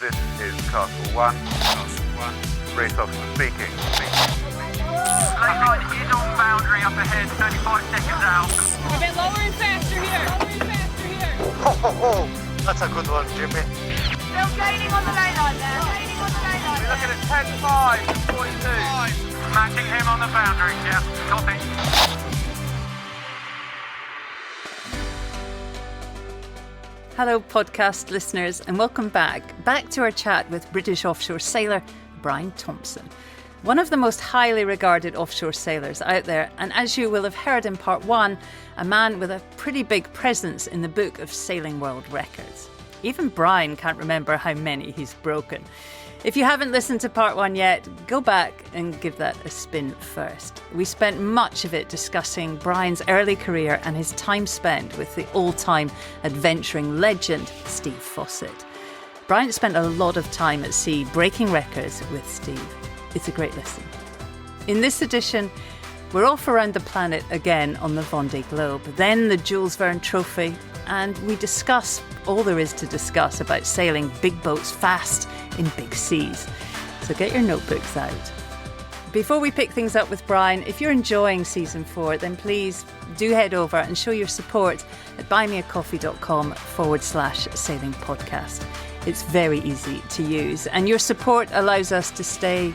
This is Castle 1. Race officer speaking. Line is on boundary up ahead, 35 seconds out. A bit lower and faster here. That's a good one, Jimmy. Still gaining on the lay line there. We're looking at 10-5 and 42. Matching him on the boundary, yeah. Copy. Hello podcast listeners and welcome back to our chat with British offshore sailor Brian Thompson. One of the most highly regarded offshore sailors out there, and as you will have heard in part 1, a man with a pretty big presence in the book of sailing world records. Even Brian can't remember how many he's broken. If you haven't listened to part 1 yet, go back and give that a spin first. We spent much of it discussing Brian's early career and his time spent with the all-time adventuring legend, Steve Fossett. Brian spent a lot of time at sea breaking records with Steve. It's a great listen. In this edition, we're off around the planet again on the Vendee Globe, then the Jules Verne Trophy, and we discuss all there is to discuss about sailing big boats fast in big seas. So get your notebooks out. Before we pick things up with Brian, if you're enjoying season 4, then please do head over and show your support at buymeacoffee.com/sailing podcast. It's very easy to use, and your support allows us to stay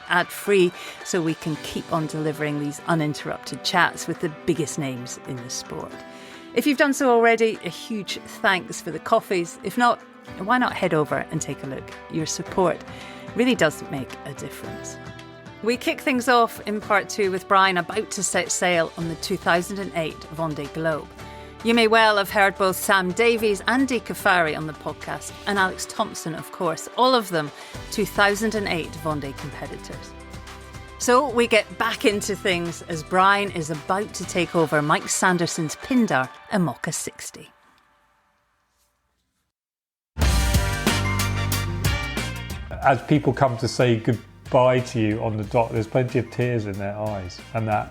ad-free so we can keep on delivering these uninterrupted chats with the biggest names in the sport. If you've done so already, a huge thanks for the coffees. If not, why not head over and take a look? Your support really does make a difference. We kick things off in part 2 with Brian about to set sail on the 2008 Vendee Globe. You may well have heard both Sam Davies and Dee Caffari on the podcast, and Alex Thompson, of course, all of them 2008 Vendee competitors. So we get back into things as Brian is about to take over Mike Sanderson's Pindar, a Mocha 60. As people come to say goodbye to you on the dock, there's plenty of tears in their eyes, and that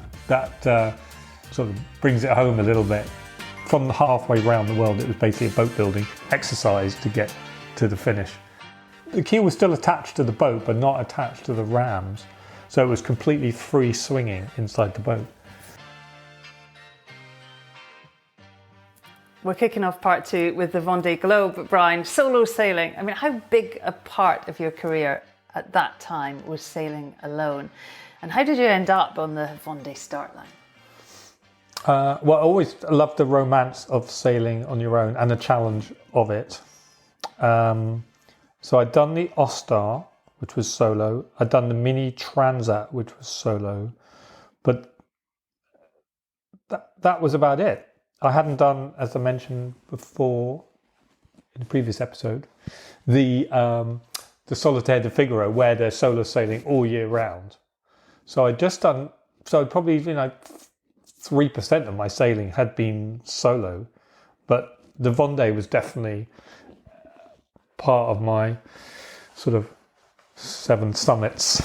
sort of brings it home a little bit. From halfway around the world, it was basically a boat building exercise to get to the finish. The keel was still attached to the boat, but not attached to the rams, so it was completely free swinging inside the boat. We're kicking off part 2 with the Vendee Globe, Brian. Solo sailing. I mean, how big a part of your career at that time was sailing alone? And how did you end up on the Vendee start line? Well, I always loved the romance of sailing on your own and the challenge of it. So I'd done the ofthe, which was solo. I'd done the mini transat, which was solo. But that was about it. I hadn't done, as I mentioned before in the previous episode, the Solitaire de Figaro, where they're solo sailing all year round. So I'd just done, so probably 3% of my sailing had been solo, but the Vendee was definitely part of my sort of 7 summits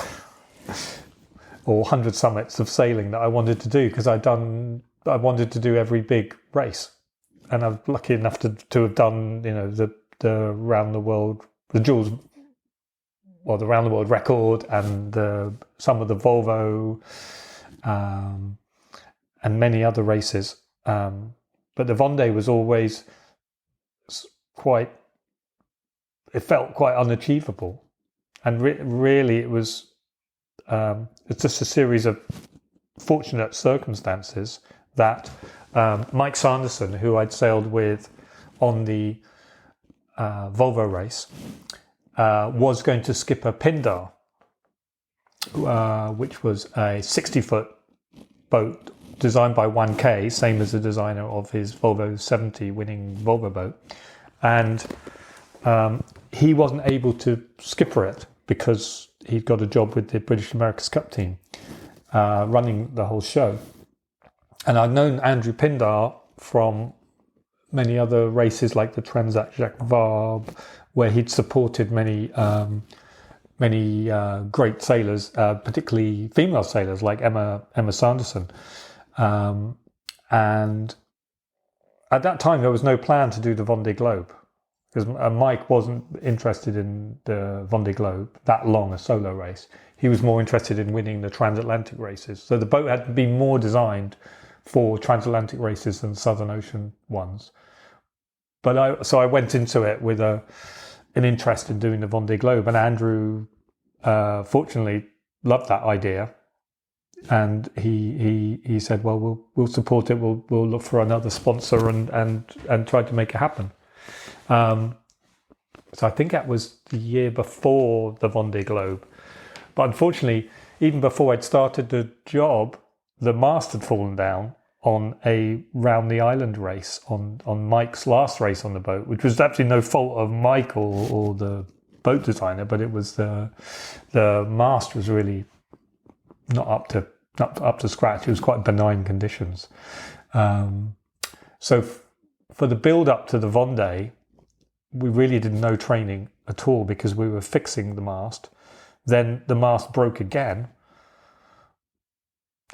or 100 summits of sailing that I wanted to do, because I wanted to do every big race, and I was lucky enough to have done the round the world, the Jules, well, the round the world record, and some of the Volvo, and many other races. But the Vendee was always it felt quite unachievable, and really it was it's just a series of fortunate circumstances that Mike Sanderson, who I'd sailed with on the Volvo race, was going to skip a Pindar, which was a 60-foot boat designed by 1K, same as the designer of his Volvo 70 winning Volvo boat. And he wasn't able to skipper it because he'd got a job with the British America's Cup team, running the whole show. And I'd known Andrew Pindar from many other races like the Transat Jacques Vabre, where he'd supported many great sailors, particularly female sailors like Emma Sanderson. And at that time, there was no plan to do the Vendee Globe. because Mike wasn't interested in the Vendee Globe that long a solo race. He was more interested in winning the transatlantic races. So the boat had been more designed for transatlantic races than Southern Ocean ones. But I went into it with an interest in doing the Vendee Globe, and Andrew fortunately loved that idea, and he said, well, we'll support it. We'll look for another sponsor and try to make it happen. So I think that was the year before the Vendee Globe. But unfortunately, even before I'd started the job, the mast had fallen down on a round the island race on Mike's last race on the boat, which was absolutely no fault of Mike or the boat designer, but it was the mast was really not up to scratch. It was quite benign conditions. So for the build up to the Vendee, we really did no training at all because we were fixing the mast. Then the mast broke again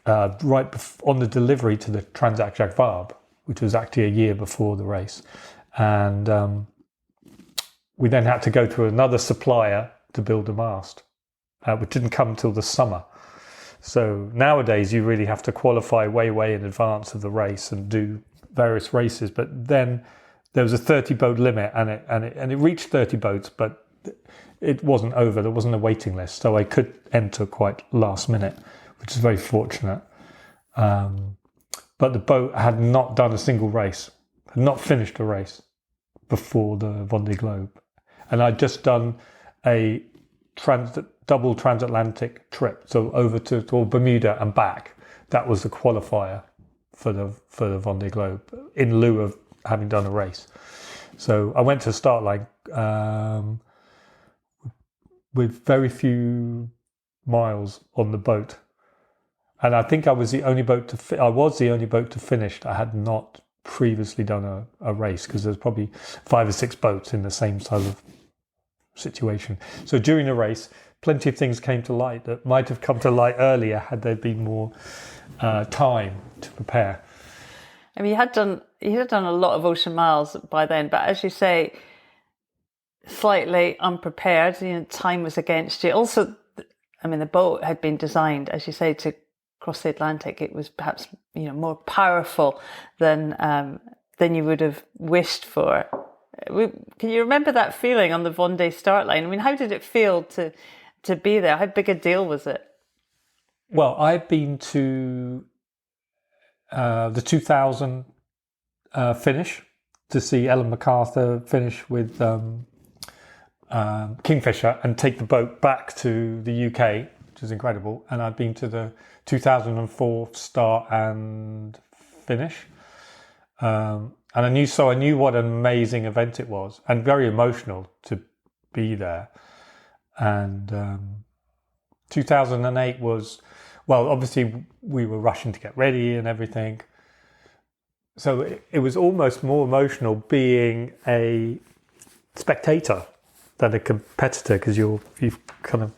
on the delivery to the Transat Jacques Vabre, which was actually a year before the race. And we then had to go to another supplier to build a mast, which didn't come till the summer. So nowadays you really have to qualify way in advance of the race and do various races. But then there was a 30 boat limit, and it reached 30 boats, but it wasn't over. There wasn't a waiting list, so I could enter quite last minute, which is very fortunate. But the boat had not done a single race, had not finished a race before the Vendee Globe, and I'd just done a double transatlantic trip, so over to Bermuda and back. That was the qualifier for the Vendee Globe in lieu of having done a race. So I went to the start line with very few miles on the boat, and I think I was the only boat to finish. I had not previously done a race because there's probably 5 or 6 boats in the same sort of situation. So during the race, plenty of things came to light that might have come to light earlier had there been more time to prepare. I mean, you had done a lot of ocean miles by then, but as you say, slightly unprepared. Time was against you. Also, I mean, the boat had been designed, as you say, to cross the Atlantic. It was perhaps more powerful than you would have wished for. Can you remember that feeling on the Vendee start line? I mean, how did it feel to be there? How big a deal was it? Well, I've been to the 2000 finish to see Ellen MacArthur finish with Kingfisher and take the boat back to the UK, which is incredible. And I've been to the 2004 start and finish. And I knew what an amazing event it was, and very emotional to be there. And 2008 was, well, obviously we were rushing to get ready and everything. So it was almost more emotional being a spectator than a competitor, because you've kind of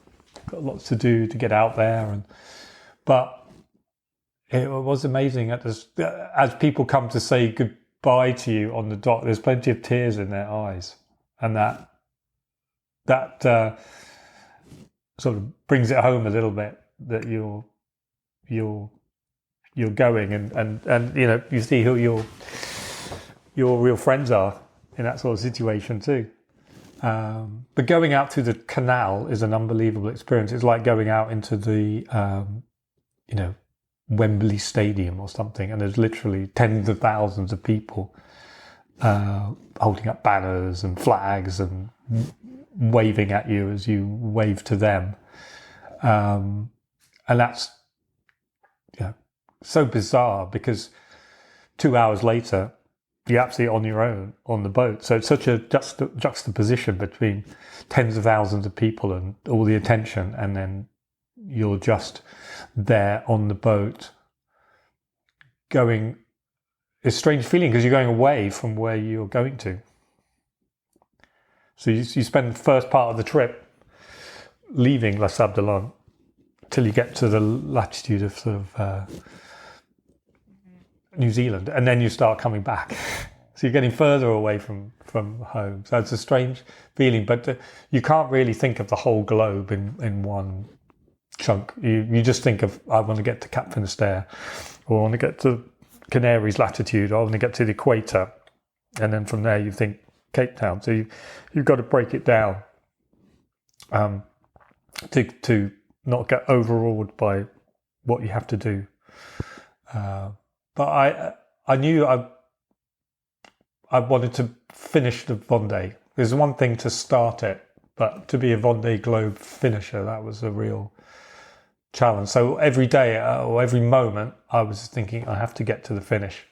got lots to do to get out there. But it was amazing as people come to say goodbye to you on the dock. There's plenty of tears in their eyes, and that sort of brings it home a little bit that you're going and you see who your real friends are in that sort of situation too. But going out through the canal is an unbelievable experience. It's like going out into the Wembley Stadium or something, and there's literally tens of thousands of people holding up banners and flags and waving at you as you wave to them, and that's so bizarre, because 2 hours later you're absolutely on your own on the boat. So it's such a juxtaposition between tens of thousands of people and all the attention, and then you're just there on the boat going. It's a strange feeling because you're going away from where you're going to. So you spend the first part of the trip leaving La Sabdelon till you get to the latitude of sort of New Zealand, and then you start coming back. So you're getting further away from home. So it's a strange feeling, but you can't really think of the whole globe in one chunk. You just think of, I want to get to Cap Finisterre, or I want to get to Canaries latitude, or I want to get to the equator. And then from there you think Cape Town. So you've got to break it down to not get overawed by what you have to do. But I knew I wanted to finish the Vendee. There's one thing to start it, but to be a Vendee Globe finisher, that was a real challenge. So every day or every moment, I was thinking, I have to get to the finish.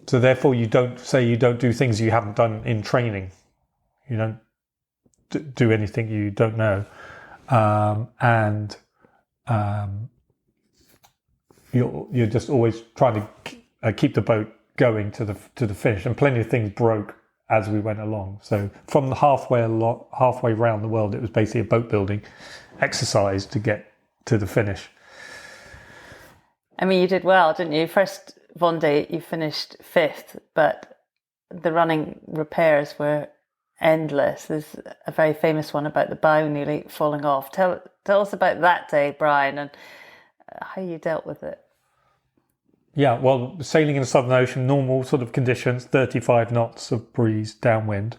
So therefore, you don't do things you haven't done in training. You don't do anything you don't know, and you're just always trying to keep the boat going to the finish. And plenty of things broke as we went along. So from the halfway around the world, it was basically a boat building exercise to get to the finish. I mean, you did well, didn't you? First Vendee, you finished 5th, but the running repairs were endless. There's a very famous one about the bow nearly falling off. Tell us about that day, Brian, and how you dealt with it. Yeah, well, sailing in the Southern Ocean, normal sort of conditions, 35 knots of breeze downwind.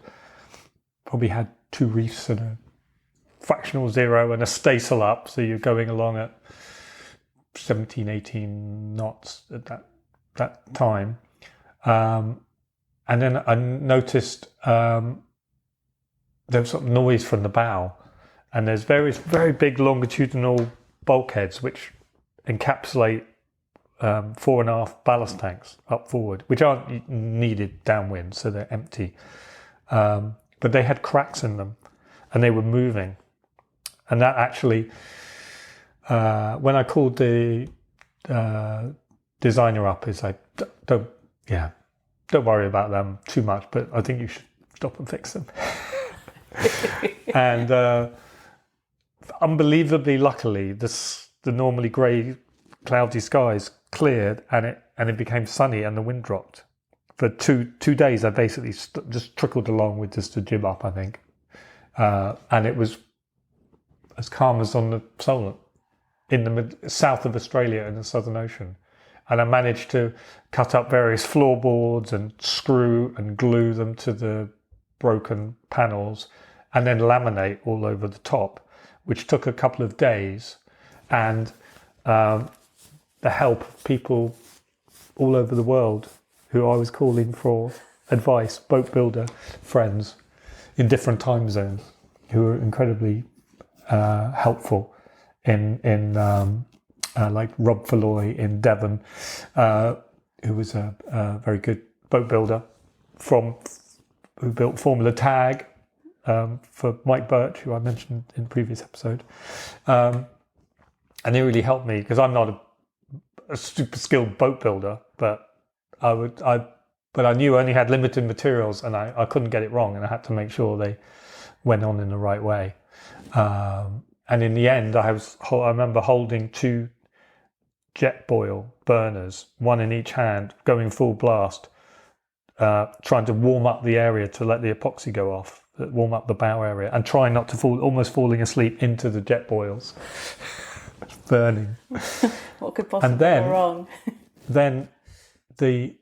Probably had 2 reefs and a fractional zero and a staysail up, so you're going along at 17, 18 knots at that time. And then I noticed there was some noise from the bow, and there's various very big longitudinal bulkheads which encapsulate 4.5 ballast tanks up forward, which aren't needed downwind, so they're empty. But they had cracks in them, and they were moving. And that actually, when I called the designer up, he's like, don't worry about them too much, but I think you should stop and fix them. And unbelievably, luckily, the normally grey, cloudy skies cleared, and it became sunny, and the wind dropped. For two days, I basically just trickled along with just a jib up, I think, and it was as calm as on the Solent in the south of Australia in the Southern Ocean. And I managed to cut up various floorboards and screw and glue them to the broken panels, and then laminate all over the top, which took a couple of days, and the help of people all over the world who I was calling for advice, boat builder friends in different time zones, who were incredibly helpful in like Rob Falloy in Devon, who was a very good boat builder who built Formula Tag for Mike Birch, who I mentioned in the previous episode. And they really helped me, because I'm not a super skilled boat builder, but I knew I only had limited materials, and I couldn't get it wrong, and I had to make sure they went on in the right way. And in the end, I remember holding 2 jet boil burners, one in each hand, going full blast, trying to warm up the area to let the epoxy go off, warm up the bow area, and trying not to almost falling asleep into the jet boils. Burning. What could possibly go wrong? Then the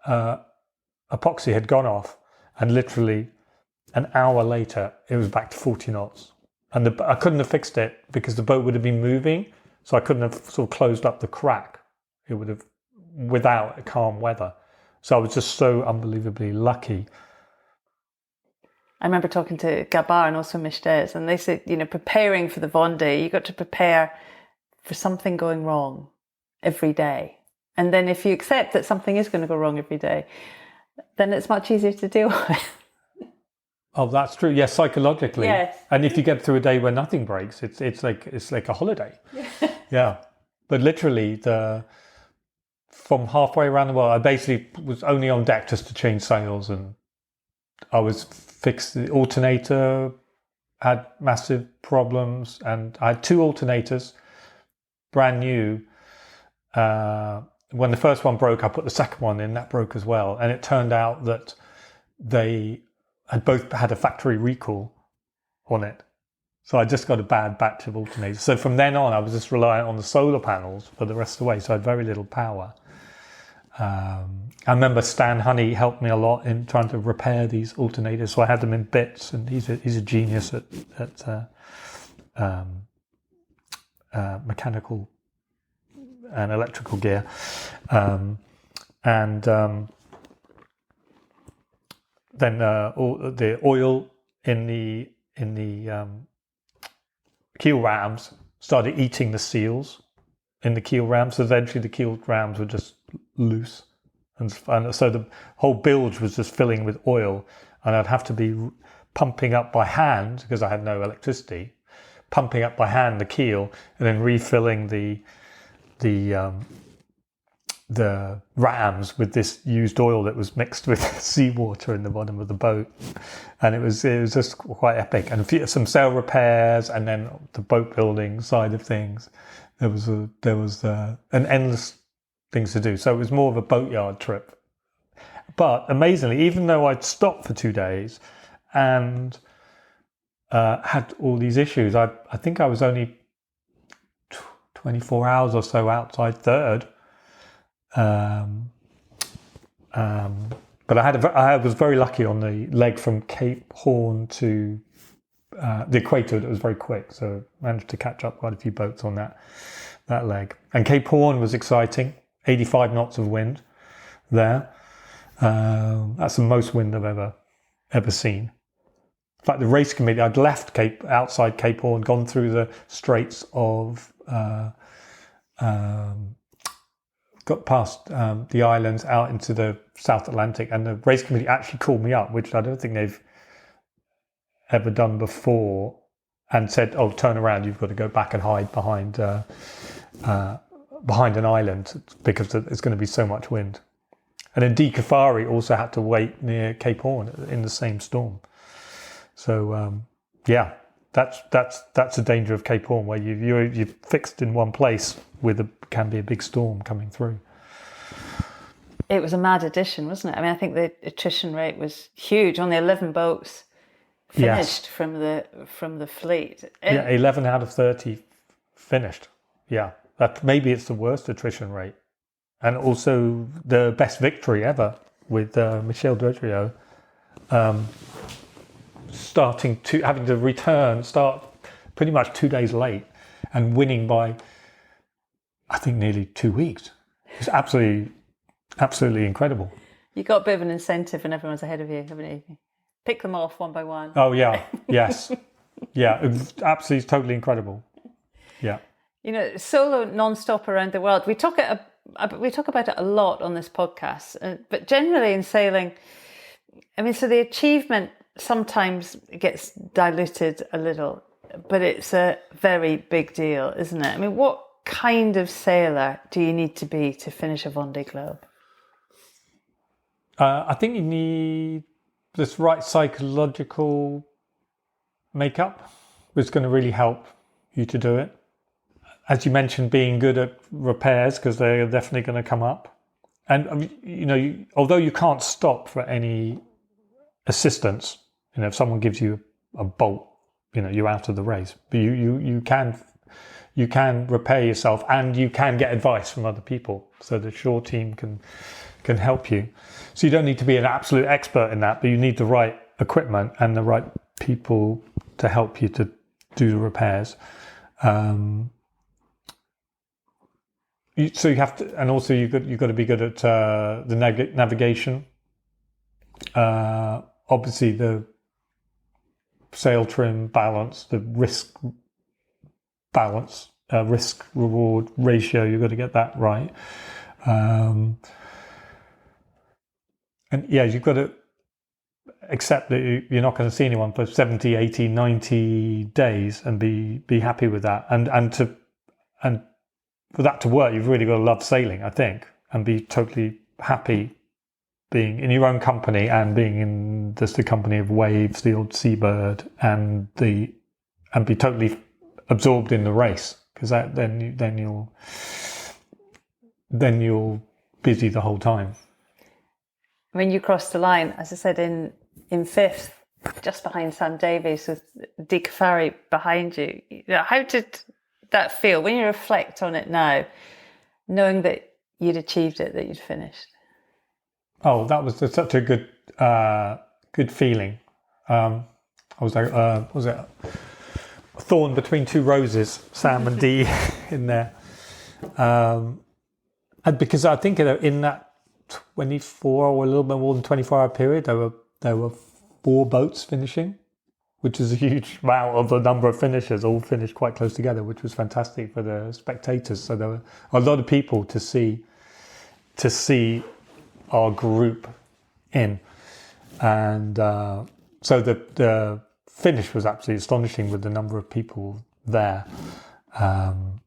epoxy had gone off, and literally an hour later, it was back to 40 knots. And I couldn't have fixed it because the boat would have been moving, so I couldn't have sort of closed up the crack. It would have, without calm weather. So I was just so unbelievably lucky. I remember talking to Gabar and also Mishtez, and they said, preparing for the Vendee, you got to prepare for something going wrong every day. And then if you accept that something is going to go wrong every day, then it's much easier to deal with. Oh, that's true. Yes, psychologically. Yes. And if you get through a day where nothing breaks, it's like a holiday. Yeah. But literally, from halfway around the world, I basically was only on deck just to change sails, and I was fixed. The alternator had massive problems, and I had 2 alternators, brand new, when the first one broke, I put the second one in, that broke as well. And it turned out that they had both had a factory recall on it. So I just got a bad batch of alternators. So from then on, I was just reliant on the solar panels for the rest of the way. So I had very little power. I remember Stan Honey helped me a lot in trying to repair these alternators. So I had them in bits, and he's a genius at mechanical and electrical gear. Then all the oil in the keel rams started eating the seals in the keel rams. So eventually the keel rams were just loose, and so the whole bilge was just filling with oil, and I'd have to be pumping up by hand, because I had no electricity, pumping up by hand the keel and then refilling the rams with this used oil that was mixed with seawater in the bottom of the boat. And it was just quite epic. And some sail repairs, and then the boat building side of things. There was an endless things to do. So it was more of a boatyard trip. But amazingly, even though I'd stopped for 2 days and had all these issues, I think I was only 24 hours or so outside third. But I was very lucky on the leg from Cape Horn to the equator. It was very quick, so I managed to catch up quite a few boats on that leg. And Cape Horn was exciting. 85 knots of wind there. That's the most wind I've ever seen. In fact, the race committee, I'd left outside Cape Horn, gone through the Straits of, got past the islands out into the South Atlantic, and the race committee actually called me up, which I don't think they've ever done before, and said, "Oh, turn around! You've got to go back and hide behind an island because there's going to be so much wind." And then Di Cafari also had to wait near Cape Horn in the same storm. So that's the danger of Cape Horn, where you're fixed in one place with can be a big storm coming through. It was a mad addition, wasn't it? I mean, I think the attrition rate was huge. Only 11 boats finished from the fleet. 11 out of 30 finished. Yeah, maybe it's the worst attrition rate, and also the best victory ever with Michel Dredriot having to start pretty much 2 days late and winning by, I think, nearly 2 weeks. It's absolutely incredible. You got a bit of an incentive when everyone's ahead of you, haven't you? Pick them off one by one. Oh yeah, yes, yeah, it's absolutely, totally incredible. Yeah, solo non-stop around the world. We talk about it a lot on this podcast, but generally in sailing, I mean, so the achievement sometimes gets diluted a little, but it's a very big deal, isn't it? I mean, what kind of sailor do you need to be to finish a Vendee Globe? I think you need this right psychological makeup, which is going to really help you to do it. As you mentioned, being good at repairs, because they're definitely going to come up. And, although you can't stop for any assistance, if someone gives you a bolt, you're out of the race. But you can repair yourself, and you can get advice from other people, so the shore team can help you. So you don't need to be an absolute expert in that, but you need the right equipment and the right people to help you to do the repairs. So you have to, and also you've got to be good at the navigation. Obviously, the sail trim balance, the risk balance, risk reward ratio. You've got to get that right. And you've got to accept that you're not going to see anyone for 70, 80, 90 days and be happy with that. And for that to work, you've really got to love sailing, I think, and be totally happy being in your own company and being in just the company of waves, the old seabird, and be totally absorbed in the race, because then then you're busy the whole time. When you crossed the line, as I said, in fifth, just behind Sam Davies with Dick Farry behind you. How did that feel when you reflect on it now, knowing that you'd achieved it, that you'd finished? Oh, that was such a good feeling. I was like, was it a thorn between two roses, Sam and Dee in there. And because I think in that 24 or a little bit more than 24-hour period, there were 4 boats finishing, which is a huge amount of the number of finishers, all finished quite close together, which was fantastic for the spectators. So there were a lot of people to see our group in, and so the finish was absolutely astonishing with the number of people there, and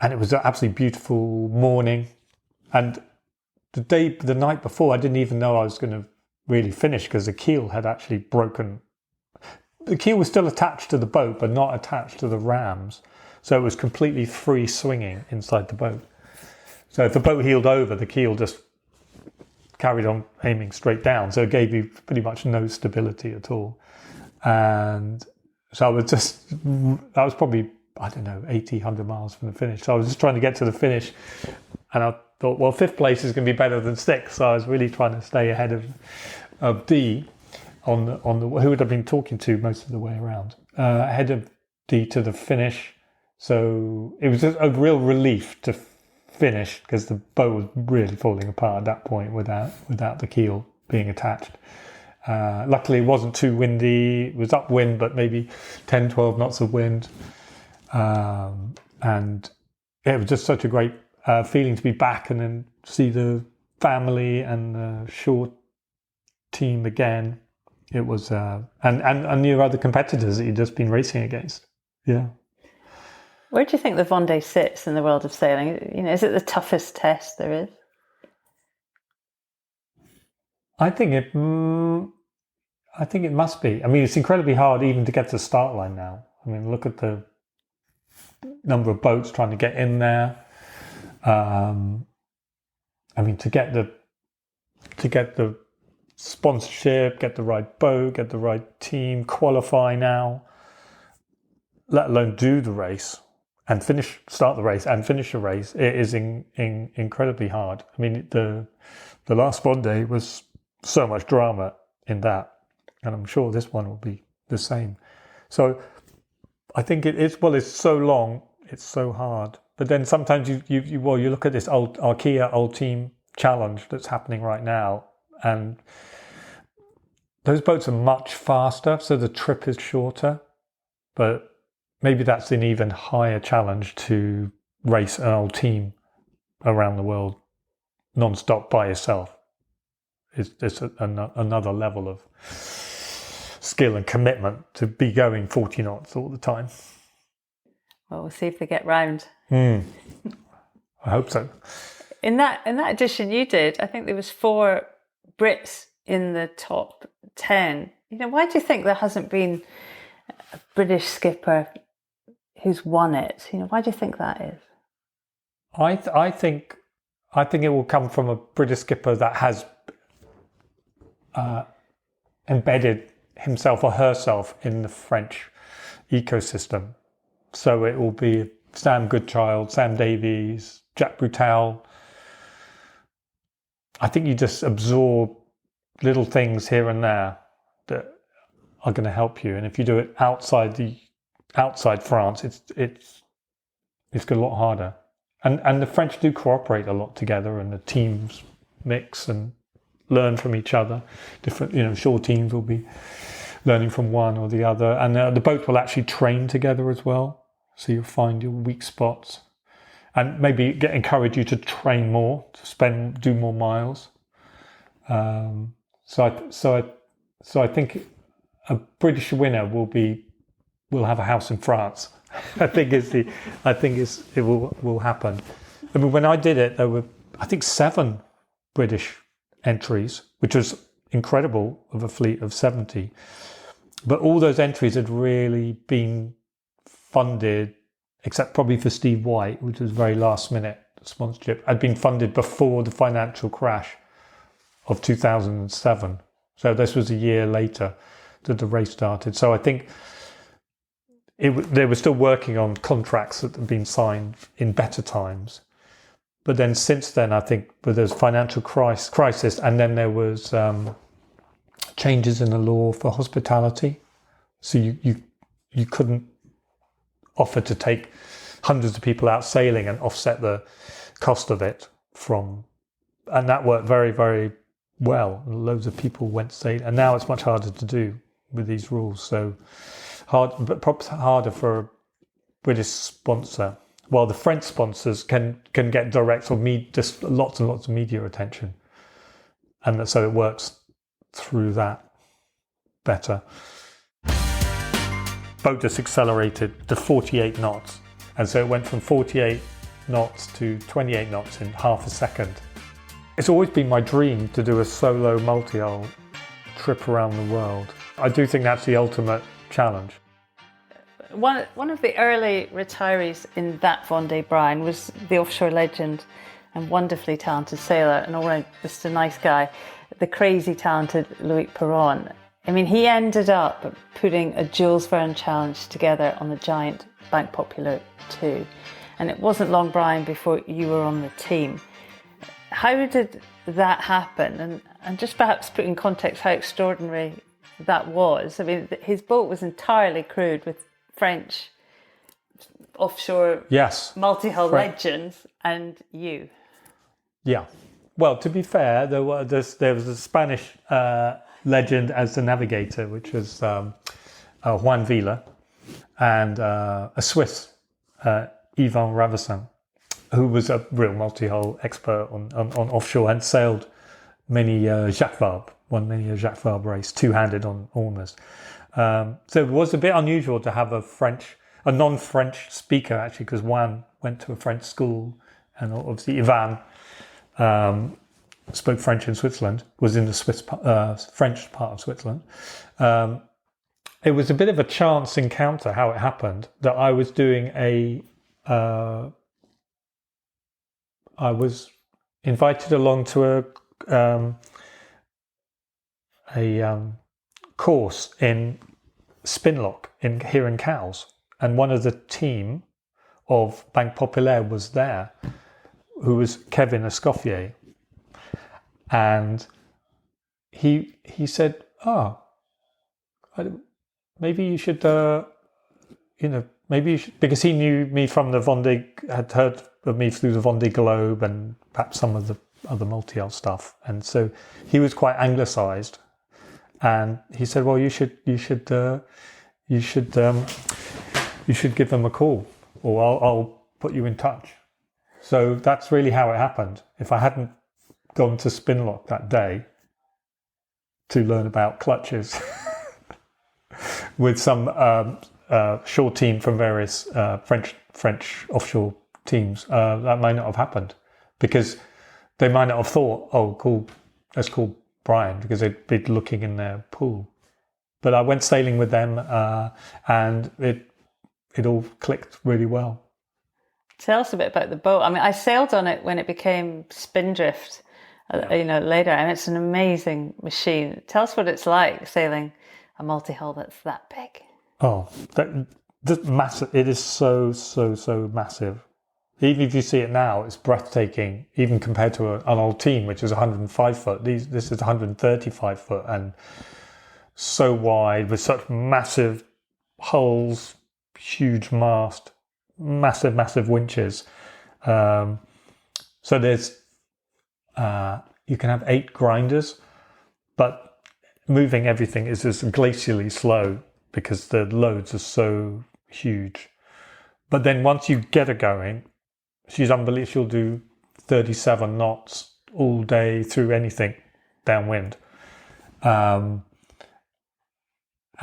it was an absolutely beautiful morning. And the night before, I didn't even know I was going to really finish because the keel had actually broken. The keel was still attached to the boat, but not attached to the rams, so it was completely free swinging inside the boat. So if the boat heeled over, the keel just carried on aiming straight down. So it gave you pretty much no stability at all. And so I was probably, I don't know, 80, 100 miles from the finish. So I was just trying to get to the finish. And I thought, well, 5th place is going to be better than 6th. So I was really trying to stay ahead of Dee on the who would have been talking to most of the way around, ahead of Dee to the finish. So it was just a real relief to finish because the boat was really falling apart at that point without the keel being attached. Luckily it wasn't too windy. It was upwind, but maybe 10, 12 knots of wind. And it was just such a great feeling to be back and then see the family and the shore team again. It was, and your other competitors that you'd just been racing against. Yeah. Where do you think the Vendee sits in the world of sailing? Is it the toughest test there is? I think it must be. I mean, it's incredibly hard even to get to the start line now. I mean, look at the number of boats trying to get in there. I mean, to get the sponsorship, get the right boat, get the right team, qualify now, let alone do the race and start the race and finish the race. It is incredibly hard. I mean, the last Vendee was so much drama in that, and I'm sure this one will be the same. So I think it's so long, it's so hard. But then sometimes you look at this Arkea Old Team Challenge that's happening right now, and those boats are much faster, so the trip is shorter. But maybe that's an even higher challenge to race an old team around the world non-stop by yourself. It's another level of skill and commitment to be going 40 knots all the time. Well, we'll see if they get round. I hope so. In that edition you did, I think there was 4 Brits in the top 10. Why do you think there hasn't been a British skipper who's won it? Why do you think that is? I think it will come from a British skipper that has embedded himself or herself in the French ecosystem. So it will be Sam Goodchild, Sam Davies, Jack Brutal. I think you just absorb little things here and there that are going to help you. And if you do it outside France, it's got a lot harder. And the French do cooperate a lot together, and the teams mix and learn from each other. Different, shore teams will be learning from one or the other, and the boats will actually train together as well. So you'll find your weak spots, and maybe encourage you to train more, to do more miles. So I think a British winner will have a house in France. I think it will happen. I mean, when I did it, there were, I think, 7 British entries, which was incredible of a fleet of 70. But all those entries had really been funded, except probably for Steve White, which was very last minute. sponsorship had been funded before the financial crash of 2007. So this was a year later that the race started. So I think they were still working on contracts that had been signed in better times. But then since then, I think there's financial crisis, and then there was changes in the law for hospitality. So you couldn't offer to take hundreds of people out sailing and offset the cost of it and that worked very, very well. Loads of people went sailing, and now it's much harder to do with these rules. So perhaps harder for a British sponsor. While the French sponsors can get direct or just lots and lots of media attention, and so it works through that better. Boat just accelerated to 48 knots, and so it went from 48 knots to 28 knots in half a second. It's always been my dream to do a solo multi-hull trip around the world. I do think that's the ultimate challenge. One of the early retirees in that Vendee, Brian, was the offshore legend and wonderfully talented sailor, and all around just a nice guy, the crazy talented Loic Perron. I mean, he ended up putting a Jules Verne challenge together on the giant Bank Popular 2. And it wasn't long, Brian, before you were on the team. How did that happen? And just perhaps put in context how extraordinary that was. I mean, his boat was entirely crewed with French offshore multi-hull legends, and you. Yeah. Well, to be fair, there was a Spanish legend as the navigator, which was Juan Vila, and a Swiss, Yvan Robertson, who was a real multi-hull expert on offshore and sailed many Jacques Vabre, won many a Jacques Vabre race, two-handed on oars. So it was a bit unusual to have a non-French speaker, actually, because Juan went to a French school, and obviously Yvan spoke French in Switzerland, was in the French part of Switzerland. It was a bit of a chance encounter how it happened, that I was doing I was invited along to a course in Spinlock here in Cowes, and one of the team of Banque Populaire was there, who was Kevin Escoffier, and he said, maybe you should, maybe you should, because he knew me from the Vendee, had heard of me through the Vendee Globe and perhaps some of the other multi-hull stuff, and so he was quite anglicised, and he said, well, you should give them a call, or I'll put you in touch. So that's really how it happened. If I hadn't gone to Spinlock that day to learn about clutches with some shore team from various French offshore teams, that might not have happened, because they might not have thought, oh, cool, let's call Brian, because they'd be looking in their pool. But I went sailing with them, and it all clicked really well. Tell us a bit about the boat. I mean, I sailed on it when it became Spindrift, later, and it's an amazing machine. Tell us what it's like sailing a multi-hull that's that big. Oh, that's massive. It is so massive. Even if you see it now, it's breathtaking, even compared to an old team, which is 105 foot. This is 135 foot and so wide, with such massive hulls, huge mast, massive winches. So there's, you can have 8 grinders, but moving everything is just glacially slow because the loads are so huge. But then once you get her going, she's unbelievable. She'll do 37 knots all day through anything downwind.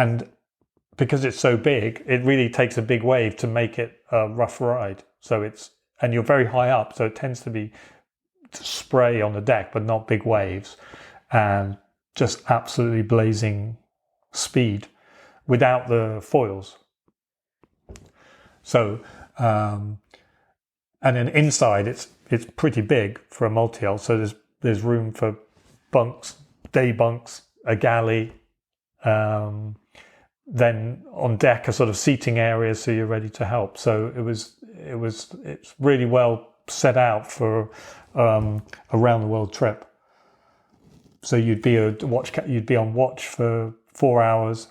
And because it's so big, it really takes a big wave to make it a rough ride. And you're very high up, so it tends to be spray on the deck, but not big waves, and just absolutely blazing speed without the foils. So, and then inside, it's pretty big for a multi-hull. So there's room for bunks, day bunks, a galley. Then on deck, a sort of seating area, so you're ready to help. So it's really well set out for a round the world trip. So you'd be on watch for 4 hours,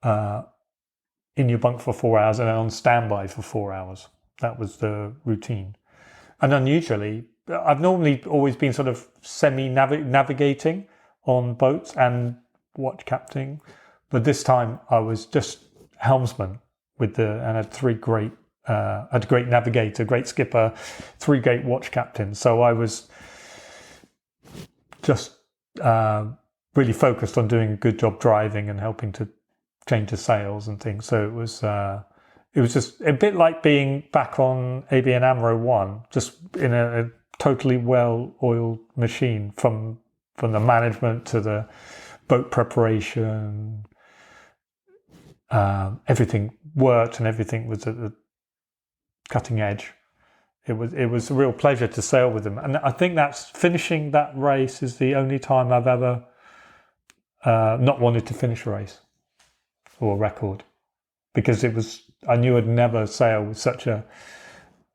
in your bunk for 4 hours, and then on standby for 4 hours. That was the routine. And unusually, I've normally always been sort of semi-navigating on boats and watch captaining, but this time I was just helmsman and had had a great navigator, great skipper, 3 great watch captains. So I was just really focused on doing a good job driving and helping to change the sails and things. So it was just a bit like being back on ABN AMRO 1, just in a totally well-oiled machine, from the management to the boat preparation. Everything worked and everything was at the cutting edge. It was a real pleasure to sail with them, and I think that's finishing that race is the only time I've ever not wanted to finish a race or a record, because I knew I'd never sail with such an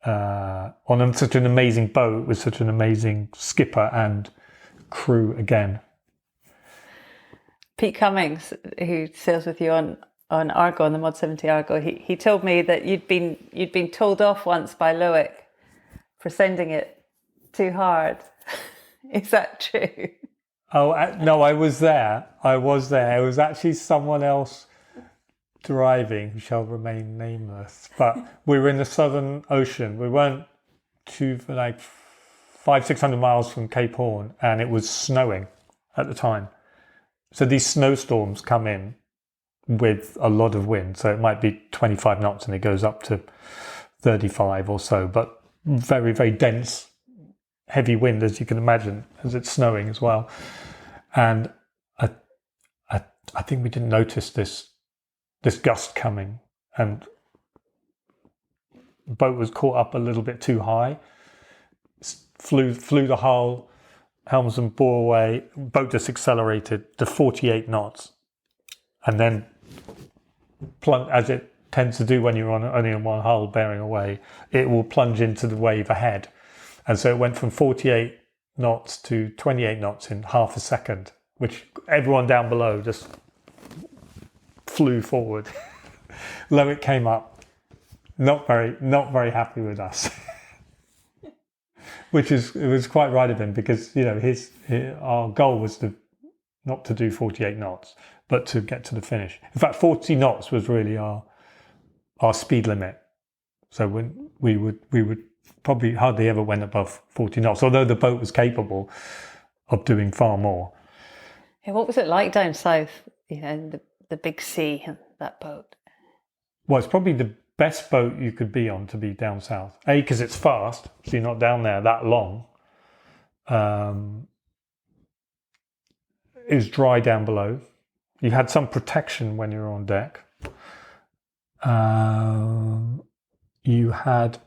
amazing boat with such an amazing skipper and crew again. Pete Cummings, who sails with you on Argo, on the Mod 70 Argo, he told me that you'd been told off once by Loic for sending it too hard. Is that true? Oh, no, I was there. It was actually someone else driving, who shall remain nameless. But we were in the Southern Ocean. We weren't for like 500-600 miles from Cape Horn, and it was snowing at the time. So these snowstorms come in with a lot of wind. So it might be 25 knots and it goes up to 35 or so, but very, very dense, heavy wind, as you can imagine, as it's snowing as well. And I think we didn't notice this gust coming, and the boat was caught up a little bit too high, flew the hull, helmsman bore away, boat just accelerated to 48 knots, and then as it tends to do when you're only on one hull bearing away, it will plunge into the wave ahead. And so it went from 48 knots to 28 knots in half a second, which everyone down below just flew forward. Loic came up, not very happy with us. It was quite right of him, because our goal was not to do 48 knots, but to get to the finish. In fact, 40 knots was really our speed limit. So when we would probably hardly ever went above 40 knots, although the boat was capable of doing far more. Yeah, what was it like down south? The big sea and that boat. Well, it's probably the best boat you could be on to be down south. A, because it's fast, so you're not down there that long. It was dry down below. You had some protection when you were on deck. You had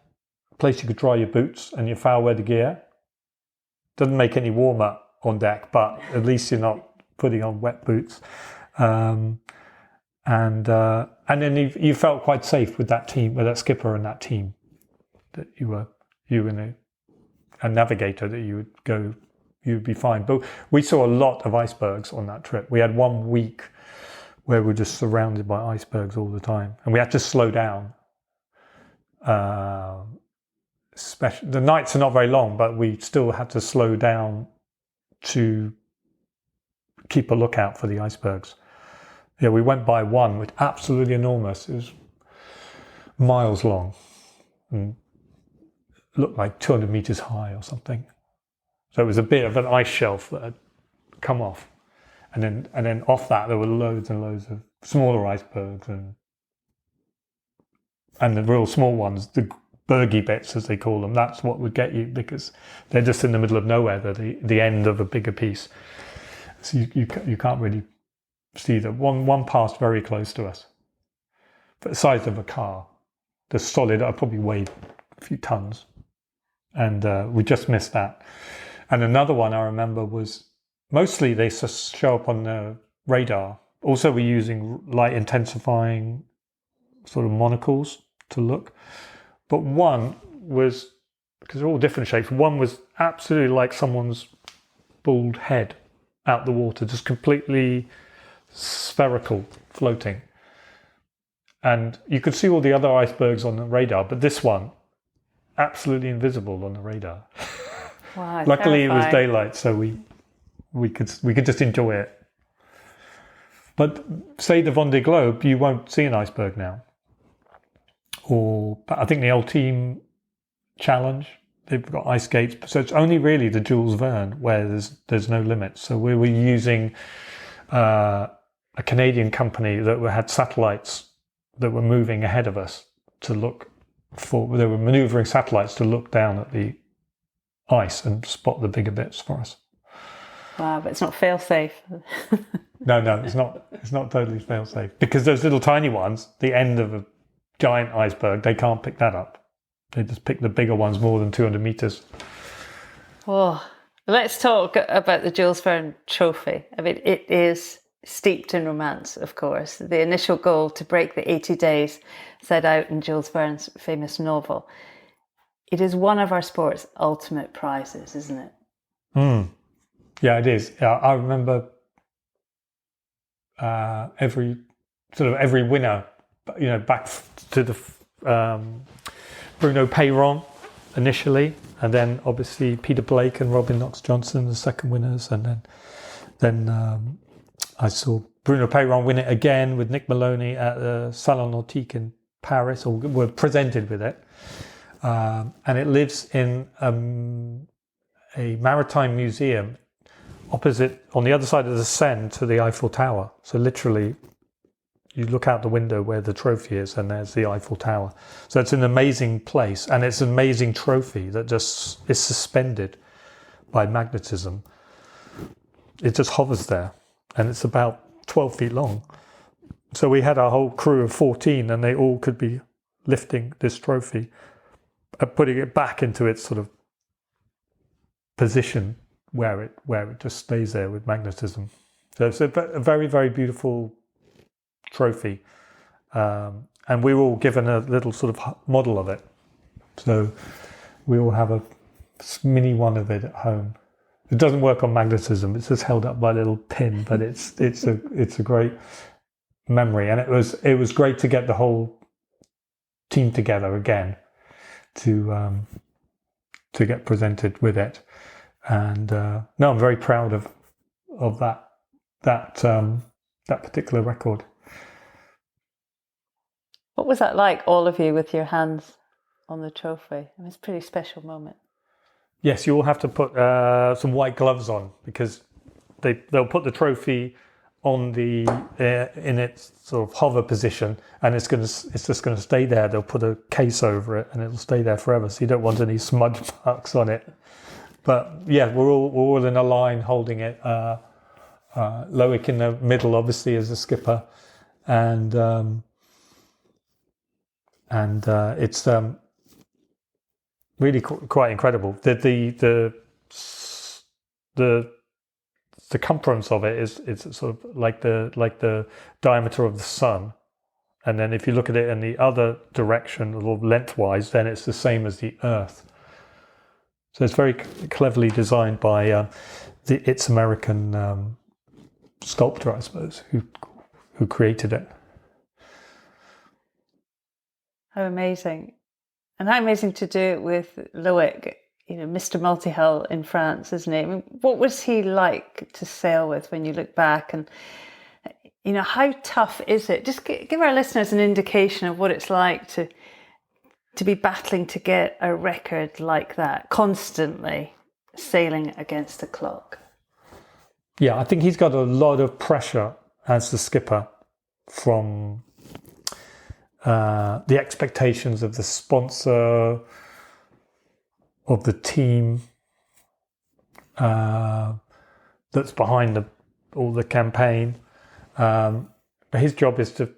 a place you could dry your boots and your foul weather gear. Doesn't make any warmer on deck, but at least you're not putting on wet boots. And then you felt quite safe with that team, with that skipper and that team, that you and a navigator, that you'd be fine. But we saw a lot of icebergs on that trip. We had 1 week where we were just surrounded by icebergs all the time, and we had to slow down. Especially the nights are not very long, but we still had to slow down to keep a lookout for the icebergs. Yeah, we went by one, which absolutely enormous. It was miles long and looked like 200 meters high or something. So it was a bit of an ice shelf that had come off. And then off that there were loads and loads of smaller icebergs and the real small ones, the bergy bits as they call them. That's what would get you, because they're just in the middle of nowhere. They're the end of a bigger piece. So you can't really see them. One passed very close to us, but the size of a car. The solid, I probably weighed a few tons, and we just missed that. And another one I remember was mostly they show up on the radar. Also, we're using light intensifying sort of monocles to look. But one was, because they're all different shapes, one was absolutely like someone's bald head out the water, just completely spherical, floating. And you could see all the other icebergs on the radar, but this one, absolutely invisible on the radar. Wow, Luckily, it was terrifying. daylight, so we could just enjoy it. But say the Vendee Globe, you won't see an iceberg now. Or I think the old team challenge, they've got ice skates, so it's only really the Jules Verne where there's no limit. So we were using a Canadian company that had satellites that were moving ahead of us to look for. They were manoeuvring satellites to look down at the ice and spot the bigger bits for us. Wow, but it's not fail-safe. No, it's not. It's not totally fail-safe because those little tiny ones, the end of a giant iceberg, they can't pick that up. They just pick the bigger ones more than 200 meters. Oh, let's talk about the Jules Verne Trophy. I mean, it is steeped in romance, of course. The initial goal to break the 80 days set out in Jules Verne's famous novel. It is one of our sport's ultimate prizes, isn't it? Yeah, it is. I remember every winner, back to the Bruno Peyron initially, and then obviously Peter Blake and Robin Knox-Johnson, the second winners, and then I saw Bruno Peyron win it again with Nick Maloney at the Salon Nautique in Paris, or were presented with it, and it lives in a maritime museum opposite, on the other side of the Seine, to the Eiffel Tower. So literally, you look out the window where the trophy is, and there's the Eiffel Tower. So it's an amazing place, and it's an amazing trophy that just is suspended by magnetism. It just hovers there, and it's about 12 feet long. So we had our whole crew of 14, and they all could be lifting this trophy and putting it back into its sort of position where it just stays there with magnetism. So it's a very, very beautiful trophy, and we were all given a little sort of model of it. So we all have a mini one of it at home. It doesn't work on magnetism; it's just held up by a little pin. But it's a great memory, and it was great to get the whole team together again to get presented with it. And no, I'm very proud of that particular record. What was that like, all of you with your hands on the trophy? I mean, it's a pretty special moment. Yes, you all have to put some white gloves on, because they'll put the trophy on the in its sort of hover position, and it's just going to stay there. They'll put a case over it, and it'll stay there forever. So you don't want any smudge marks on it. But yeah, we're all in a line holding it. Loic in the middle, obviously, as the skipper, and it's really quite incredible. The circumference of it is sort of like the diameter of the sun, and then if you look at it in the other direction, or lengthwise, then it's the same as the Earth. So it's very cleverly designed by its American sculptor, I suppose, who created it. How amazing. And how amazing to do it with Loic, Mr. Multihull in France, isn't he? I mean, what was he like to sail with when you look back? And, how tough is it? Just give our listeners an indication of what it's like to be battling to get a record like that, constantly sailing against the clock. Yeah, I think he's got a lot of pressure as the skipper from the expectations of the sponsor, of the team that's behind all the campaign. But his job is to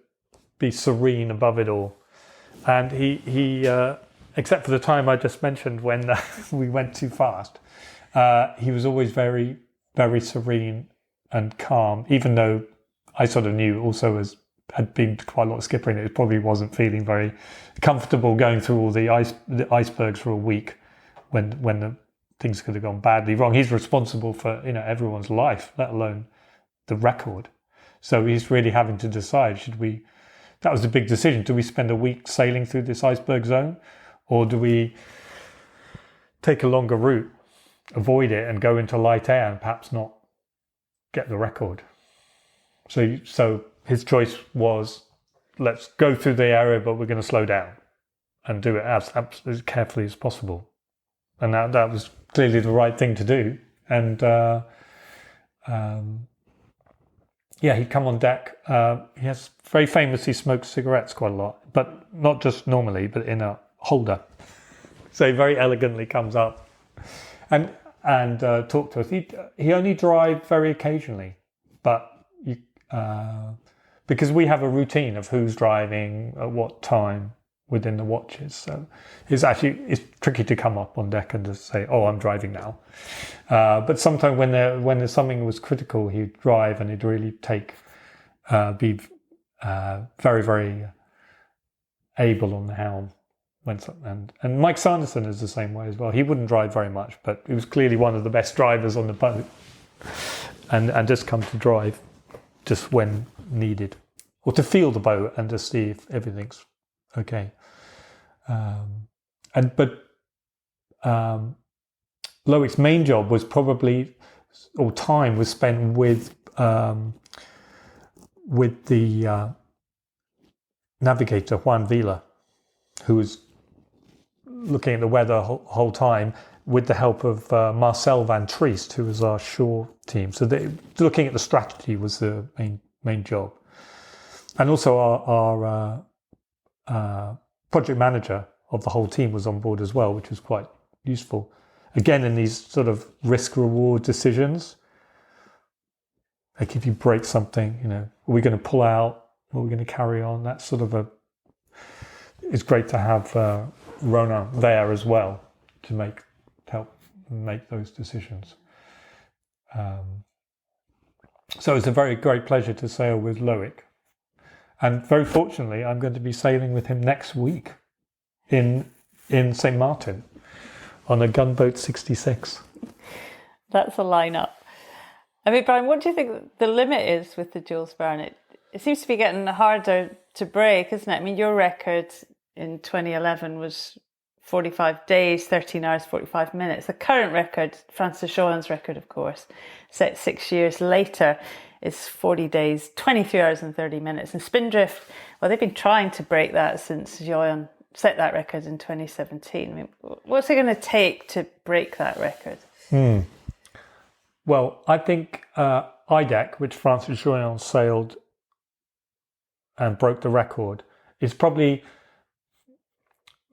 be serene above it all. And he except for the time I just mentioned when we went too fast, he was always very, very serene and calm, even though I sort of knew also had been quite a lot of skippering. It probably wasn't feeling very comfortable going through all the icebergs for a week when the things could have gone badly wrong. He's responsible for everyone's life, let alone the record. So he's really having to decide, that was a big decision. Do we spend a week sailing through this iceberg zone, or do we take a longer route, avoid it and go into light air and perhaps not get the record? So his choice was, let's go through the area, but we're going to slow down and do it as carefully as possible. And that was clearly the right thing to do. And he'd come on deck. He has very famously smoked cigarettes quite a lot, but not just normally, but in a holder. So he very elegantly comes up and talk to us. He only drive very occasionally, but because we have a routine of who's driving at what time within the watches, so it's tricky to come up on deck and just say, "Oh, I'm driving now." But sometimes when there's something was critical, he'd drive and he'd really be very, very able on the helm. And Mike Sanderson is the same way as well. He wouldn't drive very much, but he was clearly one of the best drivers on the boat, and just come to drive just when needed, or to feel the boat and to see if everything's okay. Loic's main job was time was spent with the navigator Juan Vila, who was looking at the weather whole time with the help of Marcel van Triest, who was our shore team. So looking at the strategy was the main job. And also our project manager of the whole team was on board as well, which was quite useful. Again, in these sort of risk-reward decisions, like if you break something, are we going to pull out? Are we going to carry on? That's sort of it's great to have Rona there as well to help make those decisions. So it's a very great pleasure to sail with Loic. And very fortunately, I'm going to be sailing with him next week in St. Martin on a gunboat 66. That's a lineup. I mean, Brian, what do you think the limit is with the Jules Verne? It seems to be getting harder to break, isn't it? I mean, your record in 2011 was 45 days, 13 hours, 45 minutes. The current record, Francis Johan's record, of course, set 6 years later, is 40 days, 23 hours and 30 minutes. And Spindrift, well, they've been trying to break that since Johan set that record in 2017. I mean, what's it going to take to break that record? Well, I think IDEC, which Francis Johan sailed and broke the record, is probably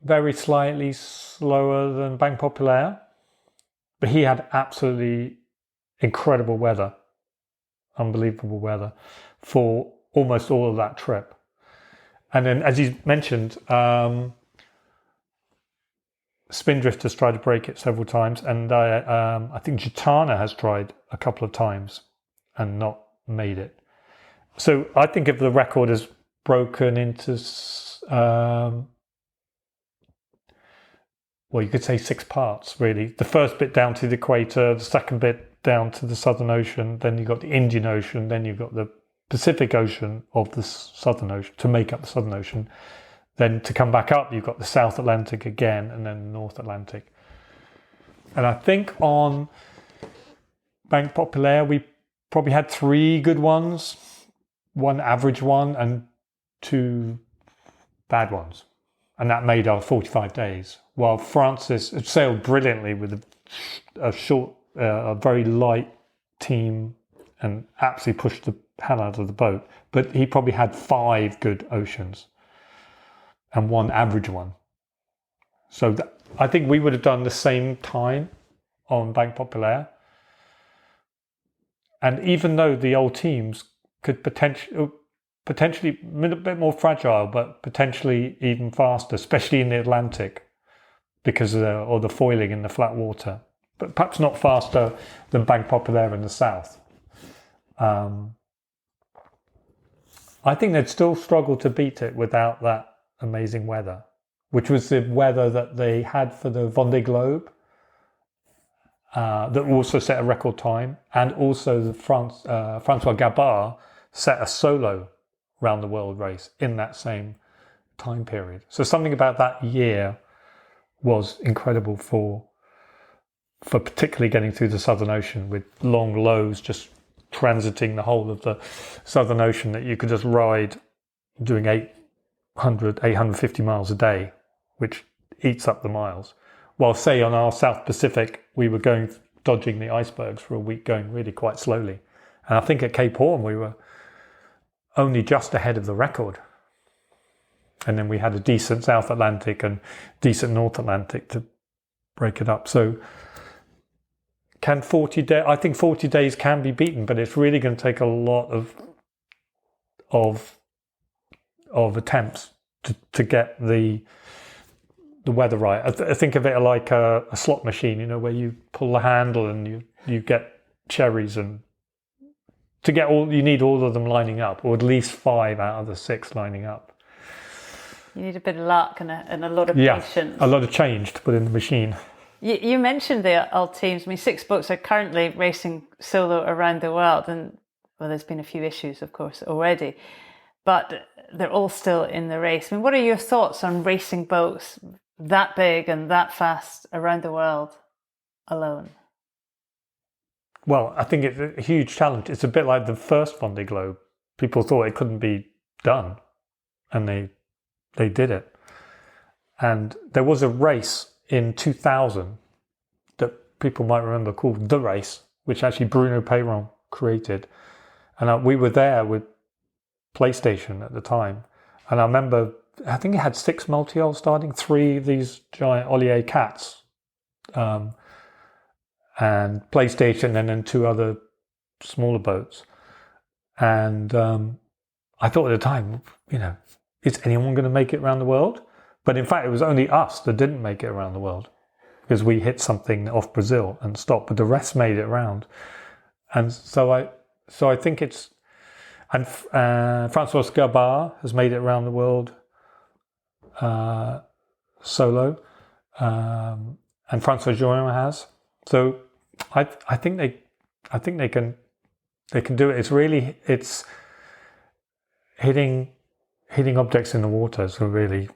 very slightly slower than Banque Populaire, but he had absolutely incredible weather, unbelievable weather for almost all of that trip. And then, as you mentioned, Spindrift has tried to break it several times, and I think Gitana has tried a couple of times and not made it. So I think if the record is broken into, you could say 6 parts, really. The first bit down to the equator, the second bit down to the Southern Ocean, then you've got the Indian Ocean, then you've got the Pacific Ocean of the Southern Ocean, to make up the Southern Ocean. Then to come back up, you've got the South Atlantic again, and then the North Atlantic. And I think on Banque Populaire, we probably had 3 good ones, 1 average one, and 2 bad ones. And that made our 45 days. While Francis sailed brilliantly with a very light team and absolutely pushed the hell out of the boat. But he probably had 5 good oceans and 1 average one. So I think we would have done the same time on Banque Populaire. And even though the old teams could potentially a bit more fragile, but potentially even faster, especially in the Atlantic, because of the foiling in the flat water, but perhaps not faster than Banque Populaire in the south. I think they'd still struggle to beat it without that amazing weather, which was the weather that they had for the Vendee Globe, that also set a record time, and also the Francois Gabard set a solo round the world race in that same time period. So something about that year was incredible for particularly getting through the Southern Ocean with long lows, just transiting the whole of the Southern Ocean that you could just ride doing 850 miles a day, which eats up the miles. While, say, on our South Pacific, we were dodging the icebergs for a week, going really quite slowly. And I think at Cape Horn, we were only just ahead of the record. And then we had a decent South Atlantic and decent North Atlantic to break it up. So can 40 days, I think 40 days can be beaten, but it's really going to take a lot of attempts to get the weather right. I think of it like a slot machine, you know, where you pull the handle and you get cherries, and to get you need all of them lining up, or at least 5 out of the 6 lining up. You need a bit of luck and a lot of patience. A lot of change to put in the machine. You mentioned the old teams. I mean, 6 boats are currently racing solo around the world, and well, there's been a few issues, of course, already, but they're all still in the race. I mean, what are your thoughts on racing boats that big and that fast around the world alone? Well, I think it's a huge challenge. It's a bit like the first Vendee Globe. People thought it couldn't be done, and they did it. And there was a race in 2000 that people might remember called The Race, which actually Bruno Peyron created. And we were there with PlayStation at the time. And I remember, I think it had 6 multi-hulls starting, 3 of these giant Ollier cats, and PlayStation, and then 2 other smaller boats. And I thought at the time, you know, is anyone going to make it around the world? But in fact, it was only us that didn't make it around the world, because we hit something off Brazil and stopped, but the rest made it around. And so I think it's, and Francois Gabard has made it around the world solo, and Francois Joyon has. So I think they can do it. It's hitting objects in the water. So really,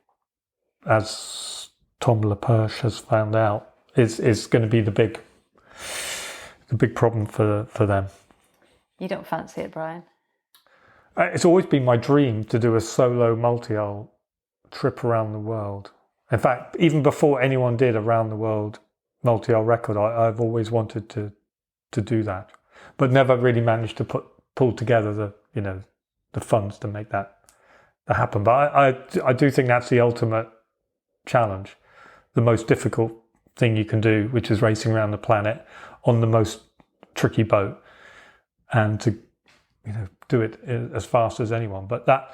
as Tom Leperche has found out, is going to be the big problem for them. You don't fancy it, Brian? It's always been my dream to do a solo multi-hull trip around the world. In fact, even before anyone did a round the world multi-hull record, I've always wanted to do that, but never really managed to pull together the funds to make that happen. But I do think that's the ultimate challenge, the most difficult thing you can do, which is racing around the planet on the most tricky boat, and to do it as fast as anyone. But that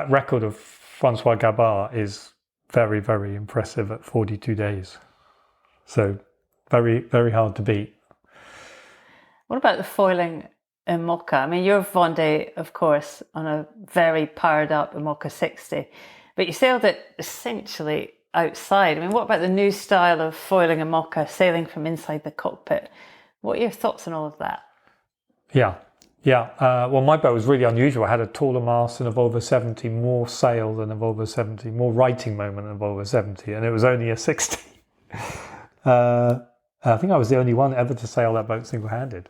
record of Francois Gabard is very, very impressive at 42 days. So very, very hard to beat. What about the foiling IMOCA? I mean, you're Vendee, of course, on a very powered up IMOCA 60, but you sailed it essentially outside. I mean, what about the new style of foiling IMOCA, sailing from inside the cockpit? What are your thoughts on all of that? Yeah. Well, my boat was really unusual. I had a taller mast than a Volvo 70, more sail than a Volvo 70, more righting moment than a Volvo 70, and it was only a 60. I think I was the only one ever to sail that boat single-handed.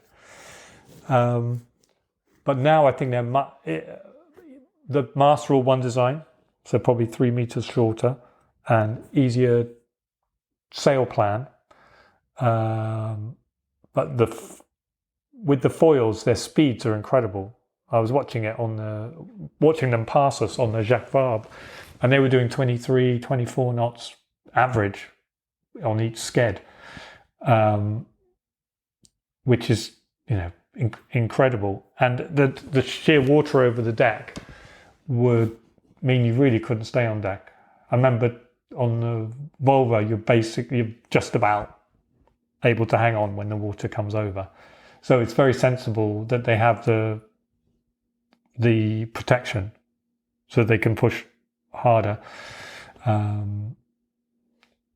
But now I think the masts are all one design, so probably 3 meters shorter and easier sail plan. But with the foils, their speeds are incredible. I was watching them pass us on the Jacques Vabre, and they were doing 23, 24 knots average on each sked, which is incredible. And the sheer water over the deck would mean you really couldn't stay on deck. I remember on the Volvo, you're just about able to hang on when the water comes over. So it's very sensible that they have the protection so they can push harder.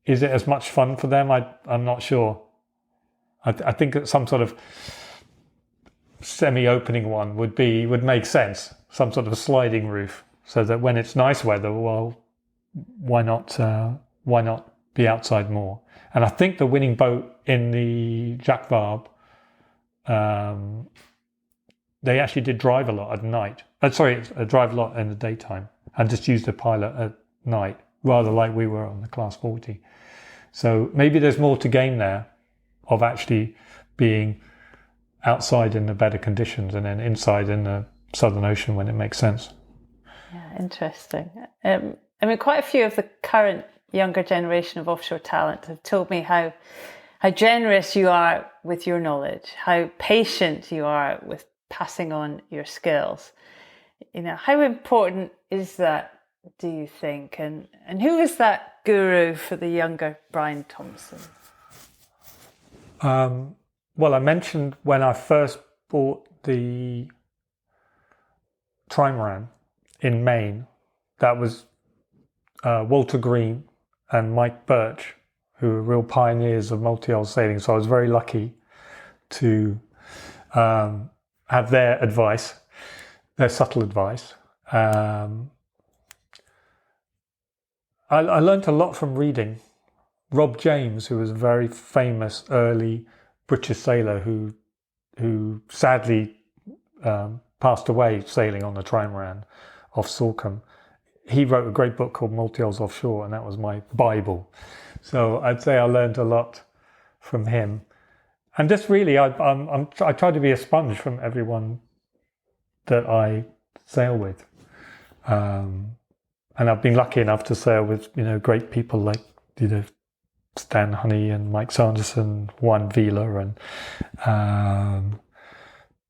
Is it as much fun for them? I'm not sure. I think that some sort of semi-opening one would make sense. Some sort of sliding roof, so that when it's nice weather, well, why not be outside more? And I think the winning boat in the Jacques Vabre, they actually did drive a lot at night. Drive a lot in the daytime and just use the pilot at night, rather like we were on the Class 40. So maybe there's more to gain there of actually being outside in the better conditions and then inside in the Southern Ocean when it makes sense. Yeah, interesting. I mean, quite a few of the current younger generation of offshore talent have told me how generous you are with your knowledge, how patient you are with passing on your skills. You know, how important is that, do you think? And who is that guru for the younger Brian Thompson? Well, I mentioned when I first bought the trimaran in Maine, that was Walter Green and Mike Birch, who were real pioneers of multi-hull sailing. So I was very lucky to have their advice, their subtle advice. I learned a lot from reading. Rob James, who was a very famous early British sailor who sadly passed away sailing on the trimaran off Sorcum. He wrote a great book called Multi-Hulls Offshore, and that was my Bible. So I'd say I learned a lot from him. And just really, I try to be a sponge from everyone that I sail with. And I've been lucky enough to sail with, great people like, Stan Honey and Mike Sanderson, Juan Vila, and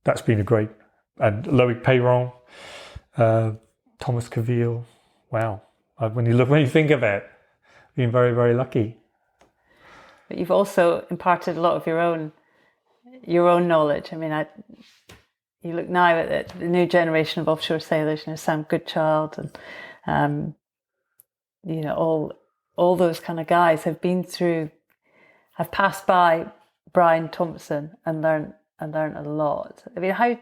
that's been a great, and Loic Peyron, Thomas Caville. Wow. When you think of it, been very, very lucky. But you've also imparted a lot of your own knowledge. I mean, you look now at the new generation of offshore sailors, Sam Goodchild and all those kind of guys have passed by Brian Thompson and learned a lot. I mean, how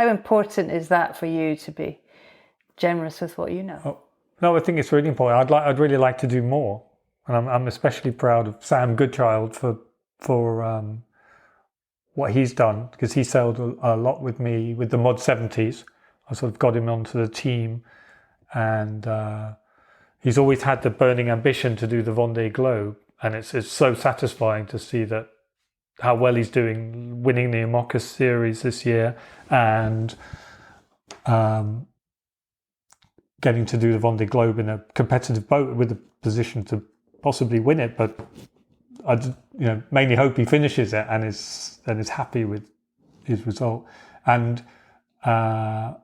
important is that for you to be generous with what you know? Oh, no, I think it's really important. I'd really like to do more, and I'm especially proud of Sam Goodchild for what he's done, because he sailed a lot with me with the Mod 70s. I sort of got him onto the team, and he's always had the burning ambition to do the Vendee Globe, and it's so satisfying to see that how well he's doing, winning the Imocus series this year, and getting to do the Vendee Globe in a competitive boat with a position to possibly win it. But I mainly hope he finishes it and is happy with his result. And luckily,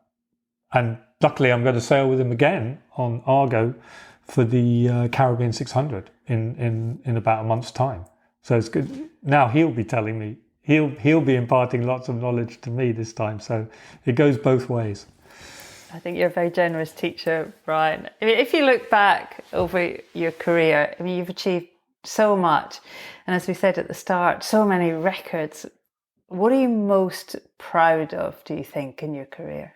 I'm going to sail with him again on Argo for the Caribbean 600 in about a month's time. So it's good. Now he'll be telling me, he'll be imparting lots of knowledge to me this time. So it goes both ways. I think you're a very generous teacher, Brian. I mean, if you look back over your career, I mean, you've achieved so much. And as we said at the start, so many records. What are you most proud of, do you think, in your career?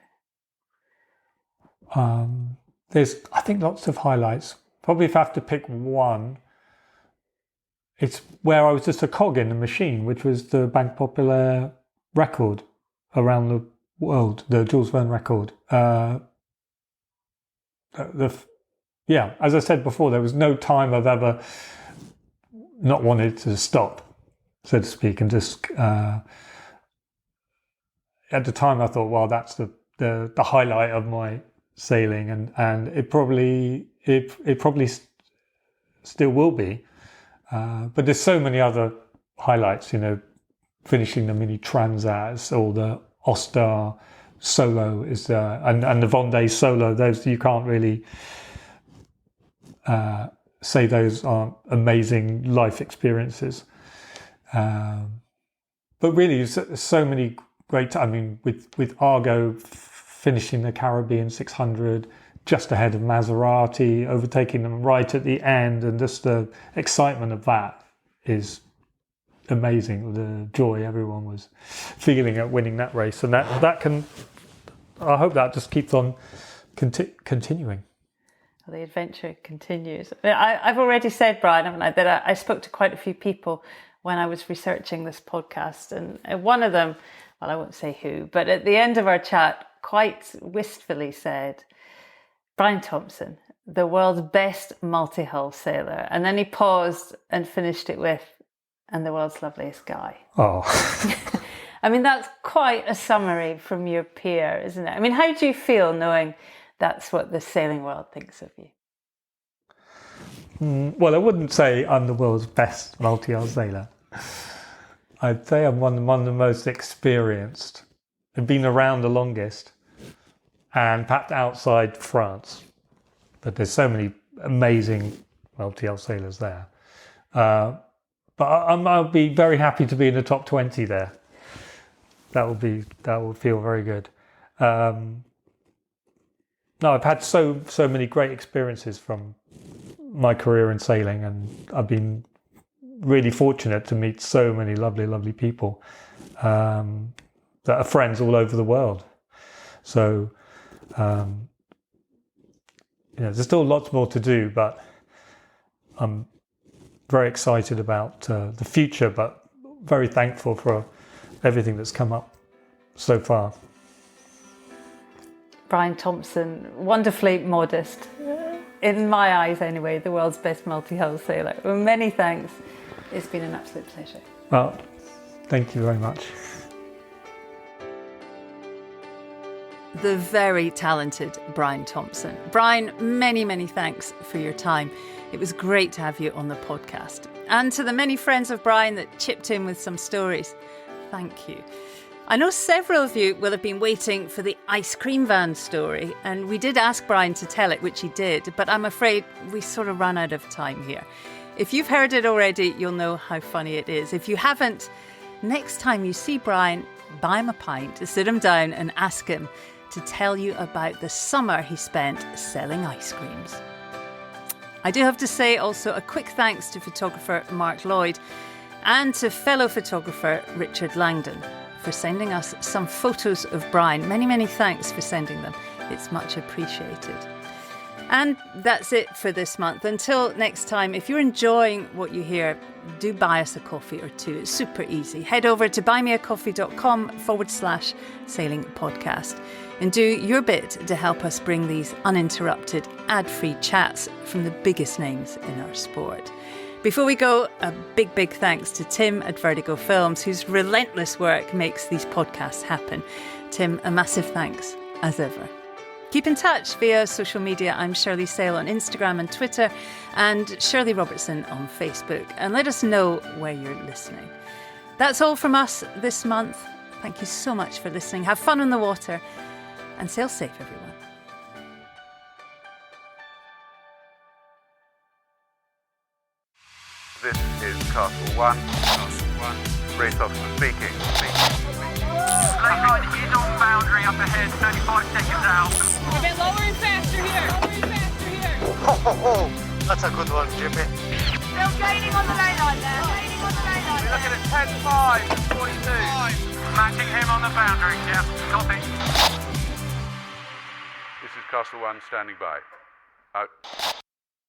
There's, I think, lots of highlights. Probably if I have to pick one, it's where I was just a cog in the machine, which was the Banque Populaire record around the world, the Jules Verne record. As I said before, there was no time I've ever not wanted to stop, so to speak, and just at the time I thought, well, that's the highlight of my sailing, and it probably still will be. But there's so many other highlights, finishing the mini transats or the Ofthe solo is and the Vendee solo. Those you can't really say those aren't amazing life experiences. But really, so many great. I mean, with Argo finishing the Caribbean 600 just ahead of Maserati, overtaking them right at the end, and just the excitement of that is amazing. The joy everyone was feeling at winning that race, and that can. I hope that just keeps on continuing. The adventure continues. I've already said, Brian, haven't I, that I spoke to quite a few people when I was researching this podcast, and one of them, well, I won't say who, but at the end of our chat, quite wistfully said, Brian Thompson, the world's best multi-hull sailor. And then he paused and finished it with, and the world's loveliest guy. Oh. I mean, that's quite a summary from your peer, isn't it? I mean, how do you feel knowing that's what the sailing world thinks of you? Well, I wouldn't say I'm the world's best multi-hull sailor. I'd say I'm one of the most experienced and been around the longest, and perhaps outside France. But there's so many amazing multi-hull sailors there. But I'll be very happy to be in the top 20 there. That would feel very good. No, I've had so many great experiences from my career in sailing, and I've been really fortunate to meet so many lovely people that are friends all over the world. So, there's still lots more to do, but I'm very excited about the future, but very thankful for everything that's come up so far. Brian Thompson, wonderfully modest, in my eyes anyway, the world's best multi-hull sailor. Well, many thanks. It's been an absolute pleasure. Well, thank you very much. The very talented Brian Thompson. Brian, many thanks for your time. It was great to have you on the podcast. And to the many friends of Brian that chipped in with some stories, thank you. I know several of you will have been waiting for the ice cream van story, and we did ask Brian to tell it, which he did, but I'm afraid we sort of ran out of time here. If you've heard it already, you'll know how funny it is. If you haven't, next time you see Brian, buy him a pint, sit him down and ask him to tell you about the summer he spent selling ice creams. I do have to say also a quick thanks to photographer Mark Lloyd and to fellow photographer Richard Langdon for sending us some photos of Brian. Many thanks for sending them. It's much appreciated. And that's it for this month. Until next time, if you're enjoying what you hear, do buy us a coffee or two. It's super easy. Head over to buymeacoffee.com/sailing podcast and do your bit to help us bring these uninterrupted, ad-free chats from the biggest names in our sport. Before we go, a big thanks to Tim at Vertigo Films, whose relentless work makes these podcasts happen. Tim, a massive thanks, as ever. Keep in touch via social media. I'm Shirley Sail on Instagram and Twitter, and Shirley Robertson on Facebook. And let us know where you're listening. That's all from us this month. Thank you so much for listening. Have fun on the water, and sail safe, everyone. This is Castle 1. Race officer speaking. Lane line is on boundary up ahead, 35 seconds out. A bit lower and faster here. That's a good one, Jimmy. Still gaining on the lane line there. We're looking at 10-5 and 42. Matching him on the boundary, yeah. Copy. This is Castle 1 standing by. Out.